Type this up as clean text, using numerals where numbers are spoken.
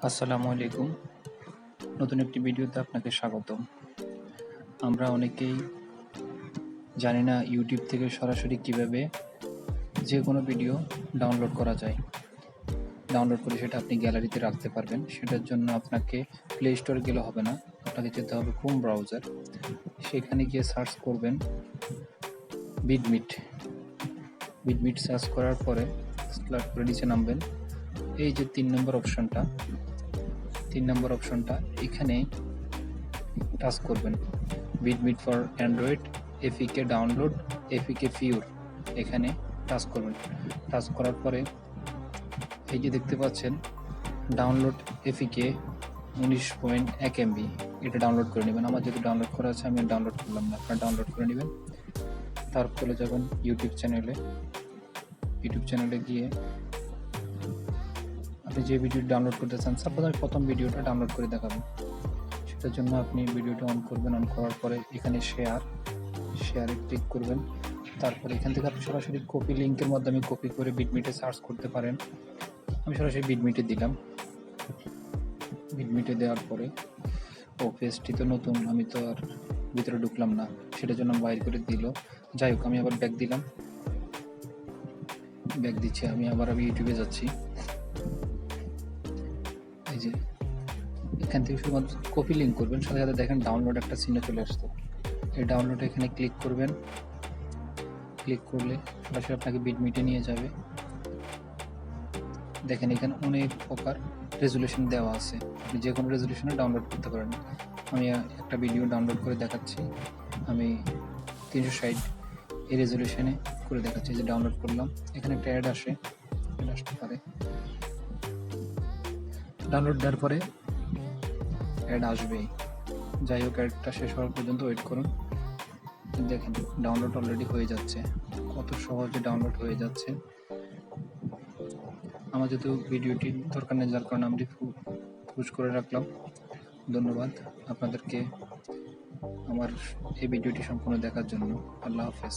আসসালামু আলাইকুম। নতুন একটি ভিডিওতে আপনাকে স্বাগতম। আমরা অনেকেই জানি না ইউটিউব থেকে সরাসরি কিভাবে যে কোনো ভিডিও ডাউনলোড করা যায়। ডাউনলোড করে সেটা আপনি গ্যালারিতে রাখতে পারবেন। সেটার জন্য আপনাকে প্লে স্টোরে গেলে হবে না, আপনাকে যেতে হবে ক্রোম ব্রাউজার। সেখানে গিয়ে সার্চ করবেন বিটমিট। বিটমিট সার্চ করার পরে স্লাইড করে নিচে নামবেন। এই যে 3 নম্বর অপশনটা এখানে টাচ করবেন। বিটমিট ফর অ্যান্ড্রয়েড, এফিকে ডাউনলোড, এফিকে পিওর, এখানে টাচ করবেন। টাচ করার পরে এই যে দেখতে পাচ্ছেন ডাউনলোড এফিকে 19.1 MB, এটা ডাউনলোড করে নেবেন। আমার যেহেতু ডাউনলোড করা আছে আমি ডাউনলোড করলাম না, আপনারা ডাউনলোড করে নেবেন। তারপরে যাবেন ইউটিউব চ্যানেলে গিয়ে আপনি যে ভিডিও ডাউনলোড করতে চান, সাপোজ আমি প্রথম ভিডিওটা ডাউনলোড করে দেখাবো। সেটার জন্য আপনি ভিডিওটা অন করবেন। অন করার পরে এখানে শেয়ারে ক্লিক করবেন। তারপরে এখান থেকে আপনি সরাসরি কপি লিঙ্কের মাধ্যমে কপি করে বিটমিটে সার্চ করতে পারেন। আমি সরাসরি বিটমিটে দিলাম। বিটমিটে দেওয়ার পরে পেজটি তো নতুন, আমি তো আর ভিতরে ঢুকলাম না, সেটার জন্য বাইর করে দিল। যাই হোক, আমি আবার ব্যাক দিচ্ছি। আমি ইউটিউবে যাচ্ছি। এই যে এখান থেকে শুধুমাত্র কপি লিঙ্ক করবেন, সাথে সাথে দেখেন ডাউনলোড একটা চিহ্ন চলে আসতো। এই ডাউনলোড এখানে ক্লিক করবেন। ক্লিক করলে সরাসরি আপনাকে বিটমিটে নিয়ে যাবে। দেখেন এখানে অনেক প্রকার রেজুলেশন দেওয়া আছে, আপনি যে কোনো রেজুলেশনে ডাউনলোড করতে পারেন। আমি একটা ভিডিও ডাউনলোড করে দেখাচ্ছি। আমি 360 এই রেজুলেশনে করে দেখাচ্ছি। যে ডাউনলোড করলাম, এখানে একটা অ্যাড আসতে পারে। ডাউনলোড দেওয়ার পরে অ্যাড আসবেই। যাই হোক, অ্যাডটা শেষ হওয়ার পর্যন্ত ওয়েট করুন। দেখেন ডাউনলোড অলরেডি হয়ে যাচ্ছে, কত সহজে ডাউনলোড হয়ে যাচ্ছে। আমার যেহেতু ভিডিওটির দরকার নেই, যার কারণে আমি পুশ করে রাখলাম। ধন্যবাদ আপনাদেরকে আমার এই ভিডিওটি সম্পূর্ণ দেখার জন্য। আল্লাহ হাফেজ।